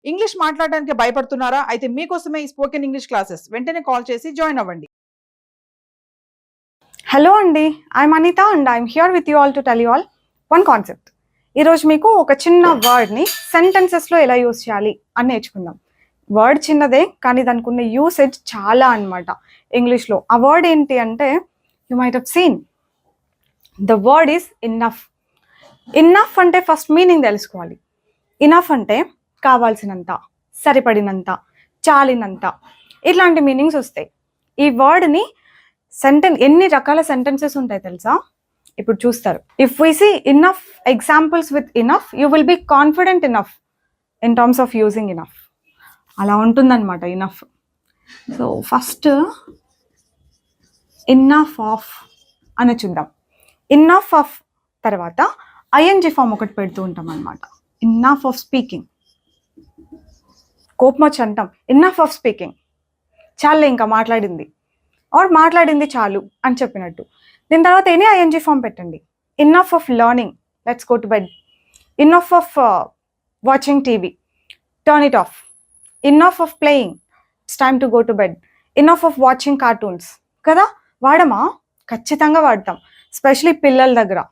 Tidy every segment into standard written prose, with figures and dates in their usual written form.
English మాట్లాడడానికి భయపడుతున్నారా? అయితే మీకోసమే ఈ స్పోకెన్ ఇంగ్లీష్ క్లాసెస్. వెంటనే కాల్ చేసి జాయిన్ అవ్వండి. హలో అండి, I'm Anitha and I'm here with you all to tell you all one concept. ఈరోజు మీకు ఒక చిన్న వర్డ్ని సెంటెన్సెస్లో ఎలా యూజ్ చేయాలి అని నేర్చుకుందాం. వర్డ్ చిన్నదే కానీ దానికి ఉన్న యూసేజ్ చాలా అనమాట ఇంగ్లీష్లో. ఆ వర్డ్ ఏంటి అంటే, you might have seen the word is enough. Enough అంటే ఫస్ట్ మీనింగ్ తెలుసుకోవాలి. ఇనఫ్ అంటే కావాల్సినంత, సరిపడినంత, చాలినంత, ఇట్లాంటి మీనింగ్స్ వస్తాయి. ఈ వర్డ్ని ఎన్ని రకాల సెంటెన్సెస్ ఉంటాయి తెలుసా? ఇప్పుడు చూస్తారు. If we see enough examples with enough, you will be confident enough in terms of using enough. అలా ఉంటుందన్నమాట enough. So first enough of అని చూద్దాం. ఇన్నఫ్ ఆఫ్ తర్వాత ఐఎన్జి ఫామ్ ఒకటి పెడుతూ ఉంటాం అనమాట. Enough of speaking. కోపం వచ్చి అంటాం ఇన్నఫ్ ఆఫ్ స్పీకింగ్, చాలే ఇంకా మాట్లాడింది, ఆర్ మాట్లాడింది చాలు అని చెప్పినట్టు. దీని తర్వాత ఎనీ ఐఎన్జి ఫామ్ పెట్టండి. Enough of learning, let's go to bed. Enough of watching TV, turn it of. Enough of playing, it's time to go to bed. Enough of watching cartoons. కదా, వాడమా? ఖచ్చితంగా వాడతాం, ఎస్పెషలీ పిల్లల దగ్గర.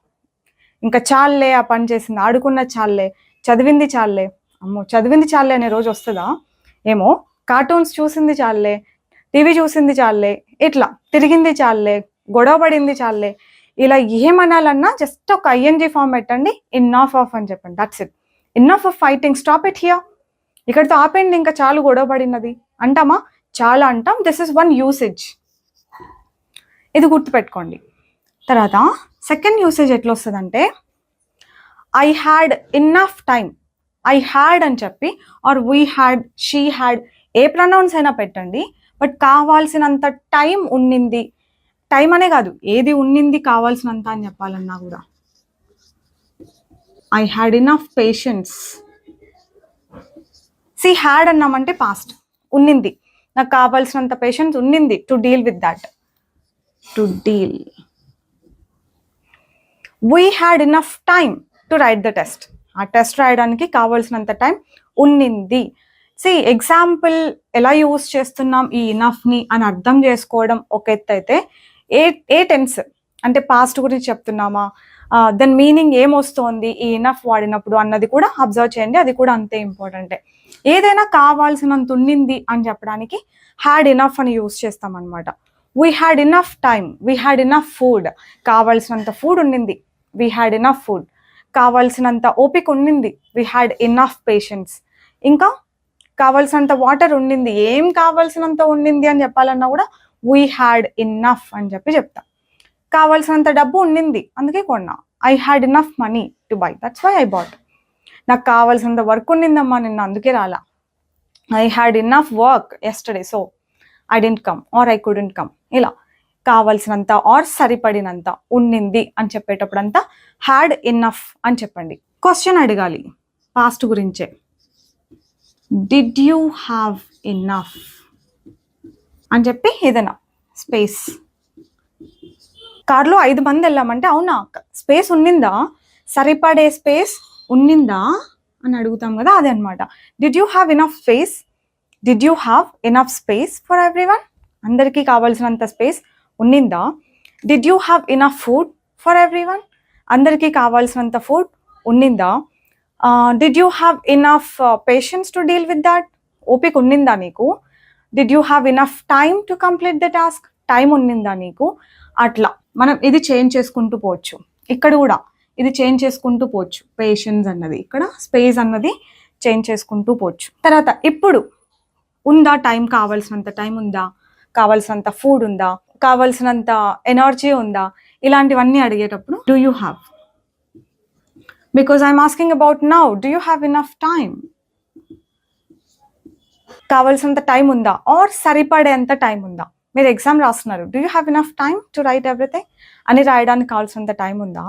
ఇంకా చాలే, ఆ పని చేసింది, ఆడుకున్న చాలే, చదివింది చాలే. అమ్మో, చదివింది చాలే అనే రోజు వస్తుందా ఏమో. కార్టూన్స్ చూసింది చాలే, టీవీ చూసింది చాలే, ఇట్లా తిరిగింది చాలే, గొడవ పడింది చాలే, ఇలా ఏమనాలన్నా జస్ట్ ఒక ఐఎన్జి ఫామ్ పెట్టండి, ఇన్నఫ్ ఆఫ్ అని చెప్పండి. That's it. Enough of fighting, stop it here. ఇక్కడితో ఆపేయండి, ఇంకా చాలు గొడవ పడినది అంటామా? చాలా అంటాం. దిస్ ఇస్ వన్ యూసేజ్, ఇది గుర్తుపెట్టుకోండి. తర్వాత సెకండ్ యూసేజ్ ఎట్లా వస్తుందంటే, I had enough time. I had అని చెప్పి, or we had, she had, ఏ ప్రొనౌన్స్ అయినా పెట్టండి, బట్ కావాల్సినంత టైం ఉన్నింది. టైం అనే కాదు, ఏది ఉన్నింది కావాల్సినంత అని చెప్పాలన్నా కూడా. I had enough patience. See, had అన్నామంటే పాస్ట్, ఉన్నింది, నాకు కావాల్సినంత పేషెన్స్ ఉన్నింది to deal with that. To deal. We had enough time to write the test. ఆ టెస్ట్ రాయడానికి కావాల్సినంత టైం ఉన్నింది. సి, ఎగ్జాంపుల్ ఎలా యూజ్ చేస్తున్నాం ఈ ఇనఫ్ని అని అర్థం చేసుకోవడం ఒక ఎత్తు అయితే, ఏ టెన్స్ అంటే పాస్ట్ గురించి చెప్తున్నామా, దాని మీనింగ్ ఏమొస్తోంది ఈ ఇనఫ్ వాడినప్పుడు అన్నది కూడా అబ్జర్వ్ చేయండి. అది కూడా అంతే ఇంపార్టెంటే. ఏదైనా కావాల్సినంత ఉన్నింది అని చెప్పడానికి హ్యాడ్ ఇనఫ్ అని యూజ్ చేస్తాం అనమాట. We had enough time, we had enough food, కావాల్సినంత ఫుడ్ ఉన్నింది, వీ హ్యాడ్ ఇనఫ్ ఫుడ్. కావాల్సినంత ఓపిక ఉన్నింది, వీ హ్యాడ్ ఇనఫ్ పేషెన్స్. ఇంకా కావాల్సినంత వాటర్ ఉండింది, ఏం కావాల్సినంత ఉండింది అని చెప్పాలన్నా కూడా వీ హ్యాడ్ ఇన్నఫ్ అని చెప్పి చెప్తాం. కావాల్సినంత డబ్బు ఉండింది, అందుకే కొన్నా. I had enough money to buy, that's why I bought. నాకు కావాల్సినంత వర్క్ ఉండిందమ్మా నిన్న, అందుకే రాలా. I had enough work yesterday, so I didn't come or I couldn't come. ఇలా కావాల్సినంత ఆర్ సరిపడినంత ఉన్నింది అని చెప్పేటప్పుడంతా హ్యాడ్ ఇన్నఫ్ అని చెప్పండి. క్వశ్చన్ అడగాలి పాస్ట్ గురించే. డిడ్ యూ హ్యావ్ ఇన్నఫ్ అని చెప్పి ఏదైనా స్పేస్. కార్లో 5 మంది వెళ్ళామంటే, అవునా స్పేస్ ఉన్నిందా, సరిపడే స్పేస్ ఉన్నిందా అని అడుగుతాం కదా, అదే అనమాట. Did you have enough space, did you have enough space for everyone, అందరికీ కావాల్సినంత స్పేస్ ఉన్నిందా. Did you have enough food for everyone, అందరికీ కావాల్సినంత ఫుడ్ ఉన్నిందా. Did you have enough patience to deal with that, ఓపిక ఉన్నిందా నీకు. Did you have enough time to complete the task, time ఉన్నిందా నీకు. అట్లా మనం ఇది చేంజ్ చేసుకుంటూ పోవచ్చు. ఇక్కడ కూడా ఇది చేంజ్ చేసుకుంటూ పోవచ్చు. పేషెన్స్ అన్నది ఇక్కడ, స్పేస్ అన్నది చేంజ్ చేసుకుంటూ పోవచ్చు. తర్వాత ఇప్పుడు ఉందా టైం, కావాల్సినంత టైం ఉందా, కావాల్సినంత ఫుడ్ ఉందా, కావాల్సినంత ఎనర్జీ ఉందా, ఇలాంటివన్నీ అడిగేటప్పుడు do you have. Because I'm asking about now, do you have enough time. కావాల్సినంత టైం ఉందా, ఆర్ సరిపడేంత టైం ఉందా. మీరు ఎగ్జామ్ రాస్తున్నారు, do you have enough time to write everything అని రాయడానికి కావాల్సినంత టైం ఉందా.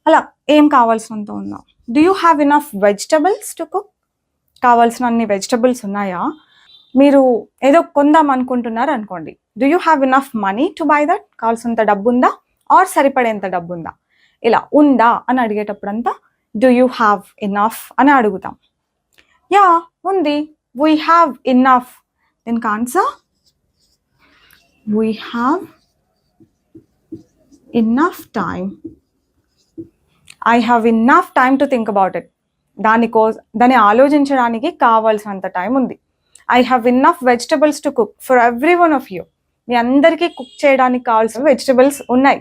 అలా ఏం కావాల్సినంత ఉందా. Do you have enough vegetables to cook, కావాల్సిన అన్ని వెజిటబుల్స్ ఉన్నాయా. మీరు ఏదో కొందాం అనుకుంటున్నారు అనుకోండి, do you have enough money to buy that, కావాల్సినంత డబ్బు ఉందా, ఆర్ సరిపడేంత డబ్బు ఉందా. ఇలా ఉందా అని అడిగేటప్పుడంతా డూ యూ హ్యావ్ ఇనఫ్ అని అడుగుతాం. యా ఉంది. We have enough. దీనికి answer we have enough time. I have enough time to think about it. దాన్ని ఆలోచించడానికి కావాల్సినంత టైం ఉంది. I have enough vegetables to cook for every one of you. మీ అందరికీ కుక్ చేయడానికి కావాల్సిన వెజిటబుల్స్ ఉన్నాయి.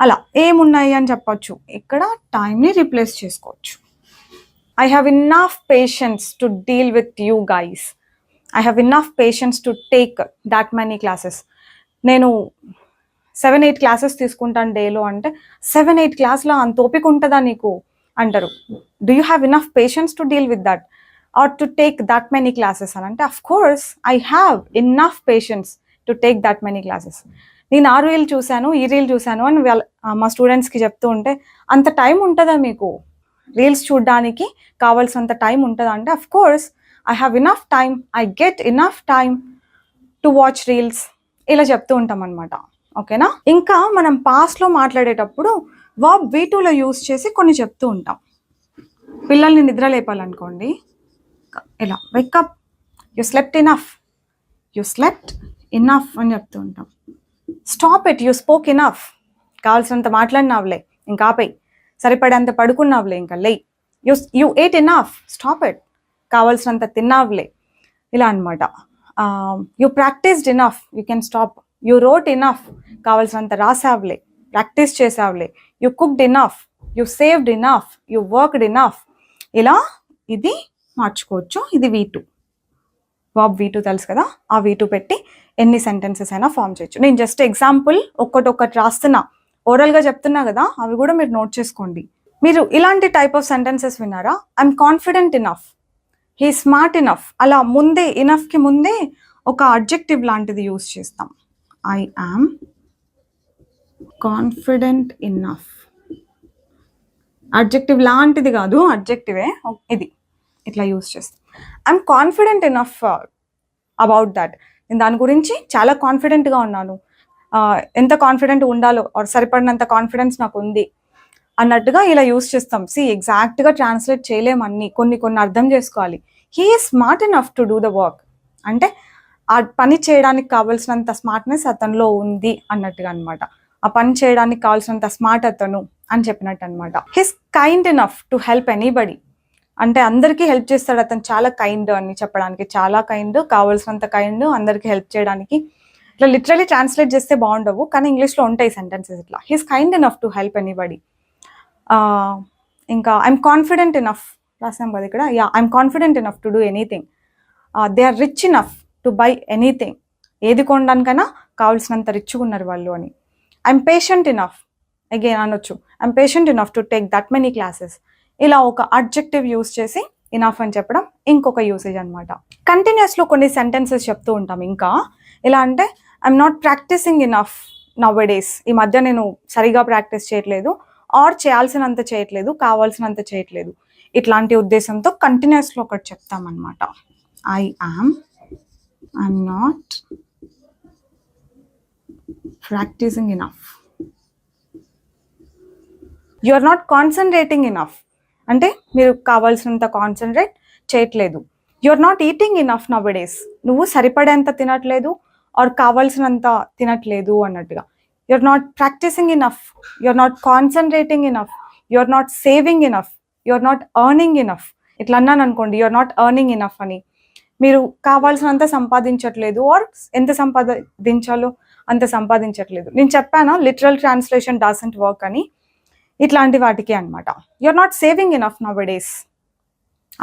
అలా ఏమున్నాయి అని చెప్పొచ్చు. ఇక్కడ టైంని రీప్లేస్ చేసుకోవచ్చు. I have enough patience to deal with you guys. I have enough patience to take that many classes. నేను 7-8 క్లాసెస్ తీసుకుంటాను డేలో అంటే 7-8 క్లాస్లో అంత ఓపిక ఉంటుందా నీకు అంటారు. Do you have enough patience to deal with that or to take that many classes అని అంటే, of course I have enough patience to take that many classes. నేను ఆ రీల్ చూశాను, ఈ రీల్ చూశాను అని మా స్టూడెంట్స్కి చెప్తూ ఉంటే, అంత టైం ఉంటుందా మీకు రీల్స్ చూడడానికి కావాల్సినంత టైం ఉంటుందా అంటే, of course I have enough time, I get enough time to watch reels. ఇలా చెప్తూ ఉంటాం అనమాట. ఓకేనా? ఇంకా మనం పాస్ట్లో మాట్లాడేటప్పుడు వర్బ్ V2లో యూస్ చేసి కొన్ని చెప్తూ ఉంటాం. పిల్లల్ని నిద్ర లేపాలనుకోండి, ఇలా wake up, you slept enough, you slept enough అని చెప్తూ ఉంటాం. Stop it, you spoke enough. కావాల్సినంత మాట్లాడినావులే, ఇంకా ఆపేయి. సరిపడేంత పడుకున్నావులే, ఇంకా లే. You ate enough, stop it. కావాల్సినంత తిన్నావులే. ఇలా అనమాట. You practised enough, you can stop. You wrote enough, కావాల్సినంత రాసావులే, ప్రాక్టీస్ చేసావులే. You cooked enough, you saved enough, you worked enough. ఇలా ఇది మార్చుకోవచ్చు. ఇది V2. వర్బ్ V2 తెలుసు కదా, ఆ V2 పెట్టి ఎన్ని సెంటెన్సెస్ అయినా ఫామ్ చేయొచ్చు. నేను జస్ట్ ఎగ్జాంపుల్ ఒక్కటొక్కటి రాస్తున్నా, ఓరల్గా చెప్తున్నా కదా, అవి కూడా మీరు నోట్ చేసుకోండి. మీరు ఇలాంటి టైప్ ఆఫ్ సెంటెన్సెస్ విన్నారా? I'm confident enough, he smart enough. అలా ముందే ఇనఫ్కి ముందే ఒక అడ్జెక్టివ్ లాంటిది యూస్ చేస్తాం. I am confident enough. Adjective లాంటిది కాదు, అడ్జెక్టివే ఇది. ఇట్లా యూస్ చేస్తాం. I'm confident enough about that. నేను దాని గురించి చాలా కాన్ఫిడెంట్గా ఉన్నాను. ఎంత కాన్ఫిడెంట్ ఉండాలో ఆర్ సరిపడినంత కాన్ఫిడెన్స్ నాకు ఉంది అన్నట్టుగా ఇలా యూస్ చేస్తాం. ఎగ్జాక్ట్గా ట్రాన్స్లేట్ చేయలేము అన్ని, కొన్ని అర్థం చేసుకోవాలి. He is smart enough to do the work అంటే ఆ పని చేయడానికి కావాల్సినంత స్మార్ట్నెస్ అతనిలో ఉంది అన్నట్టుగా అనమాట. ఆ పని చేయడానికి కావాల్సినంత స్మార్ట్ అతను అని చెప్పినట్టు అనమాట. He's kind enough to help anybody అంటే అందరికీ హెల్ప్ చేస్తాడు అతను, చాలా కైండ్ అని చెప్పడానికి. చాలా కైండ్, కావాల్సినంత కైండ్, అందరికీ హెల్ప్ చేయడానికి. ఇట్లా లిటరలీ ట్రాన్స్లేట్ చేస్తే బాగుండవు, కానీ ఇంగ్లీష్లో ఉంటాయి సెంటెన్సెస్ ఇట్లా. He's kind enough to help anybody. ఇంకా ఐఎమ్ కాన్ఫిడెంట్ ఇనఫ్ రాసాం కదా ఇక్కడ. I'm confident enough to do anything. They are rich enough to buy anything. ఏది కొనడానికైనా కావాల్సినంత రిచ్గా ఉన్నారు వాళ్ళు అని. ఐఎమ్ పేషెంట్ ఇనఫ్, అగైన్ అనొచ్చు, I'm patient enough to take that many classes. ఇలా ఒక అడ్జెక్టివ్ యూస్ చేసి ఇనఫ్ అని చెప్పడం ఇంకొక యూసేజ్ అనమాట. కంటిన్యూస్లో కొన్ని సెంటెన్సెస్ చెప్తూ ఉంటాం. ఇంకా ఎలా అంటే, I'm not practising enough nowadays. ఈ మధ్య నేను సరిగా ప్రాక్టీస్ చేయట్లేదు, ఆర్ చేయాల్సినంత చేయట్లేదు, కావాల్సినంత చేయట్లేదు. ఇట్లాంటి ఉద్దేశంతో కంటిన్యూస్లో ఒకటి చెప్తామన్నమాట. I'm not practising enough. You are not concentrating enough అంటే మీరు కావాల్సినంత కాన్సన్ట్రేట్ చేయట్లేదు. You are not eating enough nowadays. నువ్వు సరిపడేంత తినట్లేదు ఆర్ కావాల్సినంత తినట్లేదు అన్నట్టుగా. You are not practising enough, you are not concentrating enough, you are not saving enough, you are not earning enough. ఇట్లా అన్నాను అనుకోండి, you are not earning enough అని, మీరు కావాల్సినంత సంపాదించట్లేదు ఆర్ ఎంత సంపాదించాలో అంత సంపాదించట్లేదు. నేను చెప్పాను లిటరల్ ట్రాన్స్లేషన్ డజంట్ వర్క్ అని. ఇట్లాంటి వాటికి అనమాట. You are not saving enough nowadays.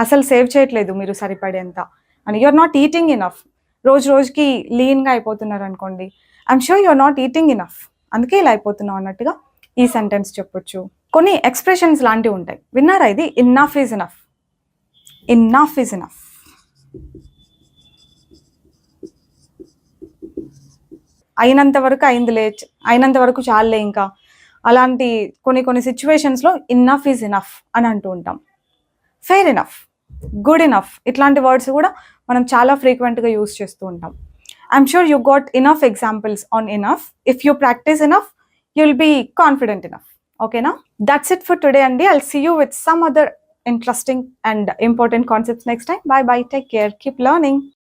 అసలు సేవ్ చేయట్లేదు మీరు సరిపడేంత అని. You are not eating enough. రోజుకి లీన్గా అయిపోతున్నారు అనుకోండి, I'm sure you are not eating enough, అందుకే ఇలా అయిపోతున్నావు అన్నట్టుగా ఈ సెంటెన్స్ చెప్పొచ్చు. కొన్ని ఎక్స్ప్రెషన్స్ లాంటివి ఉంటాయి, విన్నారా? ఇది enough is enough. Enough is enough. అయినంత వరకు అయిందిలే, అయినంత వరకు చాలులే. ఇంకా అలాంటి కొన్ని సిచ్యువేషన్స్లో ఇన్నఫ్ ఈజ్ ఇనఫ్ అని అంటూ ఉంటాం. ఫెయిర్ ఇనఫ్, గుడ్ ఇనఫ్, ఇట్లాంటి వర్డ్స్ కూడా మనం చాలా ఫ్రీక్వెంట్గా యూస్ చేస్తూ ఉంటాం. I'm sure you got enough examples on enough. If you practice enough, you will be confident enough. ఓకేనా? దట్స్ ఇట్ ఫర్ టుడే అండి. I'll see you with some other interesting and important concepts next time. Bye bye. Take care. Keep learning.